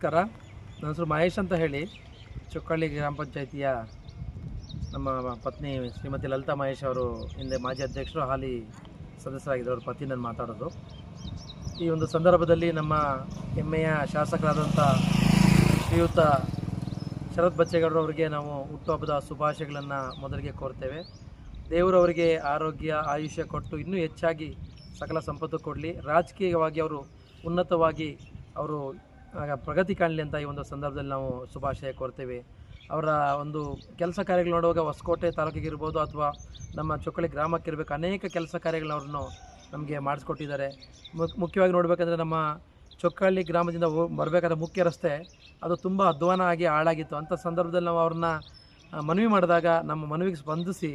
ನಮಸ್ಕಾರ. ನನ್ನ ಹೆಸರು ಮಹೇಶ್ ಅಂತ ಹೇಳಿ, ಚೊಕ್ಕಳ್ಳಿ ಗ್ರಾಮ ಪಂಚಾಯಿತಿಯ ನಮ್ಮ ಪತ್ನಿ ಶ್ರೀಮತಿ ಲಲಿತಾ ಮಹೇಶ್ ಅವರು ಹಿಂದೆ ಮಾಜಿ ಅಧ್ಯಕ್ಷರು, ಹಾಲಿ ಸದಸ್ಯರಾಗಿದ್ದರು. ಅವ್ರ ಪತಿ ನಾನು ಮಾತಾಡೋದು. ಈ ಒಂದು ಸಂದರ್ಭದಲ್ಲಿ ನಮ್ಮ ಹೆಮ್ಮೆಯ ಶಾಸಕರಾದಂಥ ಶ್ರೀಯುತ ಶರತ್ ಬಚ್ಚೇಗೌಡರು ಅವರಿಗೆ ನಾವು ಹುಟ್ಟುಹಬ್ಬದ ಶುಭಾಶಯಗಳನ್ನು ಮೊದಲಿಗೆ ಕೋರ್ತೇವೆ. ದೇವರವರಿಗೆ ಆರೋಗ್ಯ ಆಯುಷ್ಯ ಕೊಟ್ಟು ಇನ್ನೂ ಹೆಚ್ಚಾಗಿ ಸಕಲ ಸಂಪತ್ತು ಕೊಡಲಿ. ರಾಜಕೀಯವಾಗಿ ಅವರು ಉನ್ನತವಾಗಿ ಅವರು ಪ್ರಗತಿ ಕಾಣಲಿ ಅಂತ ಈ ಒಂದು ಸಂದರ್ಭದಲ್ಲಿ ನಾವು ಶುಭಾಶಯ ಕೋರ್ತೇವೆ. ಅವರ ಒಂದು ಕೆಲಸ ಕಾರ್ಯಗಳು ನೋಡುವಾಗ ಹೊಸಕೋಟೆ ತಾಲೂಕಿಗೆ ಇರ್ಬೋದು ಅಥವಾ ನಮ್ಮ ಚೊಕ್ಕಳ್ಳಿ ಗ್ರಾಮಕ್ಕೆ ಇರಬೇಕು, ಅನೇಕ ಕೆಲಸ ಕಾರ್ಯಗಳನ್ನ ಅವ್ರನ್ನು ನಮಗೆ ಮಾಡಿಸ್ಕೊಟ್ಟಿದ್ದಾರೆ. ಮುಖ್ಯವಾಗಿ ನೋಡಬೇಕಂದ್ರೆ ನಮ್ಮ ಚೊಕ್ಕಳ್ಳಿ ಗ್ರಾಮದಿಂದ ಬರಬೇಕಾದ ಮುಖ್ಯ ರಸ್ತೆ ಅದು ತುಂಬ ಅಧ್ವಾನ ಆಗಿ ಹಾಳಾಗಿತ್ತು. ಅಂಥ ಸಂದರ್ಭದಲ್ಲಿ ನಾವು ಅವ್ರನ್ನ ಮನವಿ ಮಾಡಿದಾಗ ನಮ್ಮ ಮನವಿಗೆ ಸ್ಪಂದಿಸಿ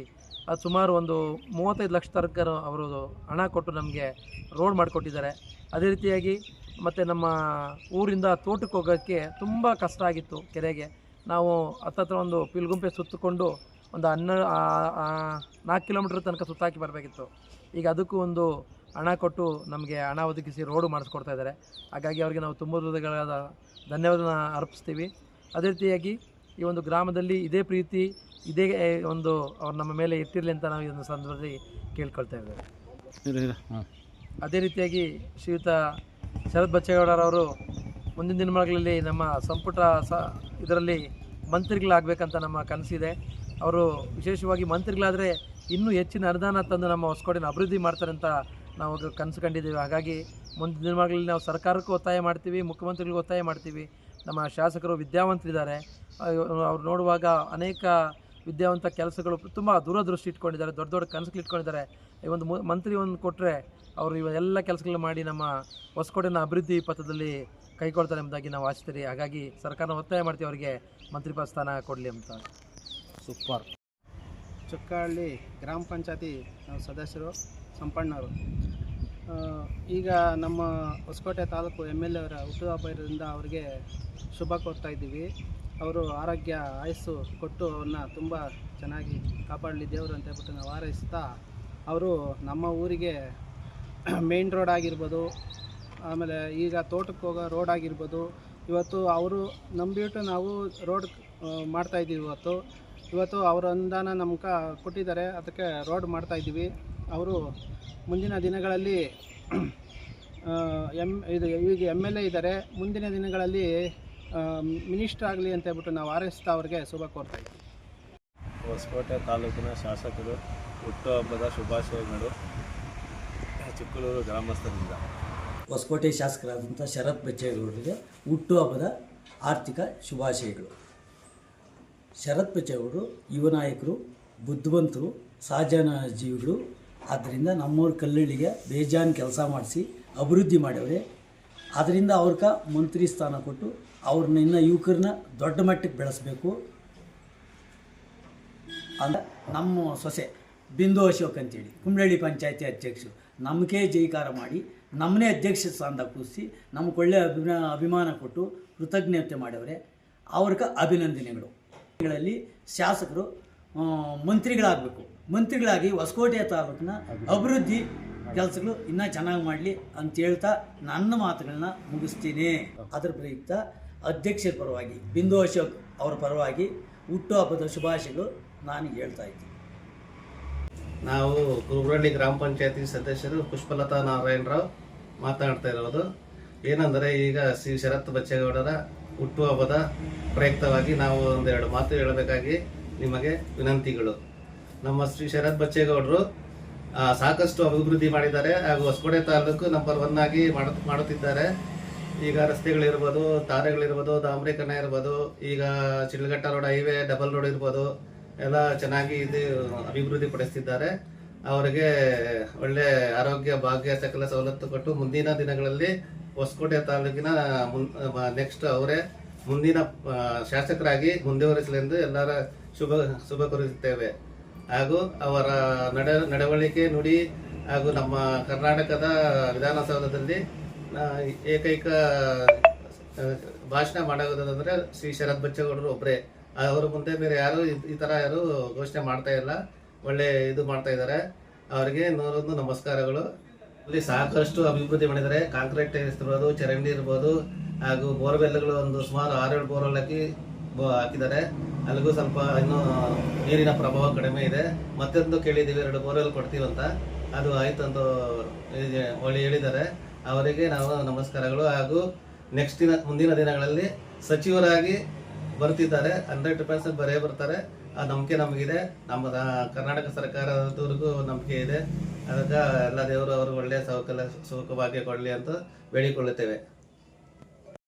ಅದು ಸುಮಾರು ಒಂದು 35 ಲಕ್ಷ ತನಕ ಅವರು ಹಣ ಕೊಟ್ಟು ನಮಗೆ ರೋಡ್ ಮಾಡಿಕೊಟ್ಟಿದ್ದಾರೆ. ಅದೇ ರೀತಿಯಾಗಿ ಮತ್ತು ನಮ್ಮ ಊರಿಂದ ತೋಟಕ್ಕೆ ಹೋಗೋಕ್ಕೆ ತುಂಬ ಕಷ್ಟ ಆಗಿತ್ತು. ಕೆರೆಗೆ ನಾವು ಹತ್ತತ್ರ ಒಂದು ಪಿಲ್ಗುಂಪೆ ಸುತ್ತಕೊಂಡು ಒಂದು 4 ಕಿಲೋಮೀಟ್ರ್ ತನಕ ಸುತ್ತಾಕಿ ಬರಬೇಕಿತ್ತು. ಈಗ ಅದಕ್ಕೂ ಒಂದು ಹಣ ಕೊಟ್ಟು ನಮಗೆ ಹಣ ಒದಗಿಸಿ ರೋಡು ಮಾಡಿಸ್ಕೊಡ್ತಾ ಇದ್ದಾರೆ. ಹಾಗಾಗಿ ಅವರಿಗೆ ನಾವು ತುಂಬ ಹೃದಯಗಳಾದ ಧನ್ಯವಾದನ ಅರ್ಪಿಸ್ತೀವಿ. ಅದೇ ರೀತಿಯಾಗಿ ಈ ಒಂದು ಗ್ರಾಮದಲ್ಲಿ ಇದೇ ಪ್ರೀತಿ ಇದೇ ಒಂದು ಅವ್ರು ನಮ್ಮ ಮೇಲೆ ಇಟ್ಟಿರಲಿ ಅಂತ ನಾವು ಈ ಒಂದು ಸಂದರ್ಭದಲ್ಲಿ ಕೇಳ್ಕೊಳ್ತಾ ಇದ್ದೇವೆ. ಅದೇ ರೀತಿಯಾಗಿ ಶ್ರೀಯುತ ಶರತ್ ಬಚ್ಚೇಗೌಡರವರು ಮುಂದಿನ ದಿನಗಳಲ್ಲಿ ನಮ್ಮ ಸಂಪುಟ ಇದರಲ್ಲಿ ಮಂತ್ರಿಗಳಾಗಬೇಕಂತ ನಮ್ಮ ಕನಸಿದೆ. ಅವರು ವಿಶೇಷವಾಗಿ ಮಂತ್ರಿಗಳಾದರೆ ಇನ್ನೂ ಹೆಚ್ಚಿನ ಅನುದಾನ ತಂದು ನಮ್ಮ ಹೊಸಕೋಟೆನ ಅಭಿವೃದ್ಧಿ ಮಾಡ್ತಾರೆ ಅಂತ ನಾವು ಕನಸು ಕಂಡಿದ್ದೀವಿ. ಹಾಗಾಗಿ ಮುಂದಿನ ದಿನಗಳಲ್ಲಿ ನಾವು ಸರ್ಕಾರಕ್ಕೂ ಒತ್ತಾಯ ಮಾಡ್ತೀವಿ, ಮುಖ್ಯಮಂತ್ರಿಗಳಿಗೂ ಒತ್ತಾಯ ಮಾಡ್ತೀವಿ. ನಮ್ಮ ಶಾಸಕರು ವಿದ್ಯಾವಂತರಿದ್ದಾರೆ. ಅವ್ರು ನೋಡುವಾಗ ಅನೇಕ ವಿದ್ಯಾವಂತ ಕೆಲಸಗಳು ತುಂಬ ದೂರದೃಷ್ಟಿ ಇಟ್ಕೊಂಡಿದ್ದಾರೆ, ದೊಡ್ಡ ದೊಡ್ಡ ಕನಸುಗಳು ಇಟ್ಕೊಂಡಿದ್ದಾರೆ. ಈ ಒಂದು ಮಂತ್ರಿ ಒಂದು ಕೊಟ್ಟರೆ ಅವರು ಇವೆಲ್ಲ ಕೆಲಸಗಳನ್ನ ಮಾಡಿ ನಮ್ಮ ಹೊಸಕೋಟೆನ ಅಭಿವೃದ್ಧಿ ಪಥದಲ್ಲಿ ಕೈಗೊಳ್ತಾರೆ ಎಂಬುದಾಗಿ ನಾವು ಆಶಿಸ್ತೀವಿ. ಹಾಗಾಗಿ ಸರ್ಕಾರನ ಒತ್ತಾಯ ಮಾಡ್ತೀವಿ ಅವರಿಗೆ ಮಂತ್ರಿ ಪದ ಸ್ಥಾನ ಕೊಡಲಿ ಅಂತ. ಸೂಪರ್. ಚೊಕ್ಕಳ್ಳಿ ಗ್ರಾಮ ಪಂಚಾಯತಿ ನಾವು ಸದಸ್ಯರು ಸಂಪಣ್ಣವರು. ಈಗ ನಮ್ಮ ಹೊಸಕೋಟೆ ತಾಲೂಕು MLA ಅವರ ಹುಟ್ಟುಹಬ್ಬ ಇರೋದ್ರಿಂದ ಅವರಿಗೆ ಶುಭ ಕೋರ್ತಾ ಇದ್ದೀವಿ. ಅವರು ಆರೋಗ್ಯ ಆಯಸ್ಸು ಕೊಟ್ಟು ಅವ್ರನ್ನ ತುಂಬ ಚೆನ್ನಾಗಿ ಕಾಪಾಡಲಿ ದೇವರು ಅಂತ ಹೇಳ್ಬಿಟ್ಟು ನಾವು ಹಾರೈಸ್ತಾ, ಅವರು ನಮ್ಮ ಊರಿಗೆ ಮೇನ್ ರೋಡ್ ಆಗಿರ್ಬೋದು, ಆಮೇಲೆ ಈಗ ತೋಟಕ್ಕೆ ಹೋಗೋ ರೋಡ್ ಆಗಿರ್ಬೋದು, ಇವತ್ತು ಅವರು ನಂಬಿಬಿಟ್ಟು ನಾವು ರೋಡ್ ಮಾಡ್ತಾಯಿದ್ದೀವಿ. ಇವತ್ತು ಅವರ ಅನುದಾನ ನಮ್ಗೆ ಕೊಟ್ಟಿದ್ದಾರೆ, ಅದಕ್ಕೆ ರೋಡ್ ಮಾಡ್ತಾಯಿದ್ದೀವಿ. ಅವರು ಮುಂದಿನ ದಿನಗಳಲ್ಲಿ ಈಗ MLA ಇದ್ದಾರೆ, ಮುಂದಿನ ದಿನಗಳಲ್ಲಿ ಮಿನಿಸ್ಟರ್ ಆಗಲಿ ಅಂತ ಹೇಳ್ಬಿಟ್ಟು ನಾವು ಹಾರೈಸ್ತಾ ಅವ್ರಿಗೆ ಶುಭ ಕೋರ್ತಾ ಇದ್ದೀವಿ. ಹೊಸಕೋಟೆ ತಾಲೂಕಿನ ಶಾಸಕರು ಹುಟ್ಟುಹಬ್ಬದ ಶುಭಾಶಯಗಳು ಚಿಕ್ಕಲೂರು ಗ್ರಾಮಸ್ಥರಿಂದ. ಹೊಸಕೋಟೆ ಶಾಸಕರಾದಂಥ ಶರತ್ ಬಚ್ಚೇಗೌಡರಿಗೆ ಹುಟ್ಟುಹಬ್ಬದ ಆರ್ಥಿಕ ಶುಭಾಶಯಗಳು. ಶರತ್ ಬಚ್ಚೇಗೌಡರು ಯುವ ನಾಯಕರು, ಬುದ್ಧಿವಂತರು, ಸಹಜನ ಜೀವಿಗಳು. ಆದ್ದರಿಂದ ನಮ್ಮೂರ ಕಲ್ಲಳ್ಳಿಗೆ ಬೇಜಾನ್ ಕೆಲಸ ಮಾಡಿಸಿ ಅಭಿವೃದ್ಧಿ ಮಾಡ್ಯವ್ರೆ. ಅದರಿಂದ ಅವ್ರಿಗೆ ಮಂತ್ರಿ ಸ್ಥಾನ ಕೊಟ್ಟು ಅವ್ರನ್ನ ಇನ್ನು ಯುವಕರನ್ನ ದೊಡ್ಡ ಮಟ್ಟಕ್ಕೆ ಬೆಳೆಸಬೇಕು ಅಂತ ನಮ್ಮ ಸೊಸೆ ಬಿಂದು ಅಶೋಕ್ ಅಂತೇಳಿ ಕುಂಬ್ಳಳ್ಳಿ ಪಂಚಾಯತಿ ಅಧ್ಯಕ್ಷರು ನಮಗೆ ಜೈಕಾರ ಮಾಡಿ ನಮ್ಮನ್ನೇ ಅಧ್ಯಕ್ಷ ಸ್ಥಾನದಾಗ ಕೂರಿಸಿ ನಮ್ಗೆ ಒಳ್ಳೆಯ ಅಭಿಮಾನ ಕೊಟ್ಟು ಕೃತಜ್ಞತೆ ಮಾಡವ್ರೆ. ಅವ್ರಿಗೆ ಅಭಿನಂದನೆಗಳು. ಶಾಸಕರು ಮಂತ್ರಿಗಳಾಗಬೇಕು. ಮಂತ್ರಿಗಳಾಗಿ ಹೊಸಕೋಟೆ ತಾಲೂಕಿನ ಅಭಿವೃದ್ಧಿ ಕೆಲಸಗಳು ಇನ್ನೂ ಚೆನ್ನಾಗಿ ಮಾಡಲಿ ಅಂತ ಹೇಳ್ತಾ ನನ್ನ ಮಾತುಗಳನ್ನ ಮುಗಿಸ್ತೀನಿ. ಅದರ ಪ್ರಯುಕ್ತ ಅಧ್ಯಕ್ಷರ ಪರವಾಗಿ ಬಿಂದು ಅಶೋಕ್ ಅವರ ಪರವಾಗಿ ಹುಟ್ಟುಹಬ್ಬದ ಶುಭಾಶಯಗಳು ನಾನು ಹೇಳ್ತಾ ಇದ್ದೀನಿ. ನಾವು ಕುರುಬರಳ್ಳಿ ಗ್ರಾಮ ಪಂಚಾಯತಿ ಸದಸ್ಯರು ಪುಷ್ಪಲತಾ ನಾರಾಯಣರಾವ್ ಮಾತನಾಡ್ತಾ ಇರೋದು. ಏನಂದರೆ, ಈಗ ಶ್ರೀ ಶರತ್ ಬಚ್ಚೇಗೌಡರ ಹುಟ್ಟುಹಬ್ಬದ ಪ್ರಯುಕ್ತವಾಗಿ ನಾವು ಒಂದೆರಡು ಮಾತು ಹೇಳಬೇಕಾಗಿ ನಿಮಗೆ ವಿನಂತಿಗಳು. ನಮ್ಮ ಶ್ರೀ ಶರತ್ ಬಚ್ಚೇಗೌಡರು ಸಾಕಷ್ಟು ಅಭಿವೃದ್ಧಿ ಮಾಡಿದ್ದಾರೆ ಹಾಗೂ ಹೊಸಕೋಟೆ ತಾಲೂಕು ನಂಬರ್ 1 ಆಗಿ ಮಾಡುತ್ತಿದ್ದಾರೆ. ಈಗ ರಸ್ತೆಗಳಿರ್ಬೋದು, ತಾರೆಗಳಿರ್ಬೋದು, ಡಾಂಬರೀಕರಣ ಇರ್ಬೋದು, ಈಗ ಚಿಲ್ಗಟ್ಟ ರೋಡ್, ಹೈವೇ, ಡಬಲ್ ರೋಡ್ ಇರ್ಬೋದು, ಎಲ್ಲ ಚೆನ್ನಾಗಿ ಇದು ಅಭಿವೃದ್ಧಿ ಪಡಿಸ್ತಿದ್ದಾರೆ. ಅವರಿಗೆ ಒಳ್ಳೆ ಆರೋಗ್ಯ ಭಾಗ್ಯ ಸಕಲ ಸವಲತ್ತು ಕೊಟ್ಟು ಮುಂದಿನ ದಿನಗಳಲ್ಲಿ ಹೊಸಕೋಟೆ ತಾಲೂಕಿನ ನೆಕ್ಸ್ಟ್ ಅವರೇ ಮುಂದಿನ ಶಾಸಕರಾಗಿ ಮುಂದುವರಿಸಲೆಂದು ಎಲ್ಲರ ಶುಭ ಕೋರುತ್ತೇವೆ. ಹಾಗೂ ಅವರ ನಡವಳಿಕೆ, ನುಡಿ ಹಾಗೂ ನಮ್ಮ ಕರ್ನಾಟಕದ ವಿಧಾನಸೌಧದಲ್ಲಿ ಏಕೈಕ ಭಾಷಣ ಮಾಡೋದಂದರೆ ಶ್ರೀ ಶರತ್ ಬಚ್ಚೇಗೌಡರು ಒಬ್ಬರೇ. ಅವರು ಮುಂದೆ ಬೇರೆ ಯಾರು ಈ ಥರ ಯಾರು ಘೋಷಣೆ ಮಾಡ್ತಾ ಇಲ್ಲ. ಒಳ್ಳೆ ಇದು ಮಾಡ್ತಾ ಇದ್ದಾರೆ. ಅವರಿಗೆ 101 ನಮಸ್ಕಾರಗಳು. ಇಲ್ಲಿ ಸಾಕಷ್ಟು ಅಭಿವೃದ್ಧಿ ಮಾಡಿದ್ದಾರೆ. ಕಾಂಕ್ರೀಟ್ ಇರ್ಬೋದು, ಚರಂಡಿ ಇರ್ಬೋದು, ಹಾಗೂ ಬೋರ್ವೆಲ್ಗಳು ಒಂದು ಸುಮಾರು 6-7 ಬೋರ್ವೆಲ್ ಹಾಕಿದ್ದಾರೆ. ಅಲ್ಲಿಗೂ ಸ್ವಲ್ಪ ಇನ್ನೂ ನೀರಿನ ಪ್ರಭಾವ ಕಡಿಮೆ ಇದೆ. ಮತ್ತೊಂದು ಕೇಳಿದ್ದೀವಿ 2 ಬೋರ್ವೆಲ್ ಕೊಡ್ತೀವಂತ, ಅದು ಆಯ್ತು ಅಂತ ಹೇಳಿದ್ದಾರೆ. ಅವರಿಗೆ ನಾವು ನಮಸ್ಕಾರಗಳು. ಹಾಗೂ ಮುಂದಿನ ದಿನಗಳಲ್ಲಿ ಸಚಿವರಾಗಿ ಬರ್ತಿದ್ದಾರೆ, 100% ಬರೇ ಬರ್ತಾರೆ. ಆ ನಂಬಿಕೆ ನಮಗಿದೆ. ನಮ್ಮ ಕರ್ನಾಟಕ ಸರ್ಕಾರದವರೆಗೂ ನಂಬಿಕೆ ಇದೆ. ಅದಕ್ಕೆ ಎಲ್ಲ ದೇವರು ಅವರು ಒಳ್ಳೆಯ ಸುಖ ಭಾಗ್ಯ ಕೊಡಲಿ ಅಂತ ಬೇಡಿಕೊಳ್ಳುತ್ತೇವೆ.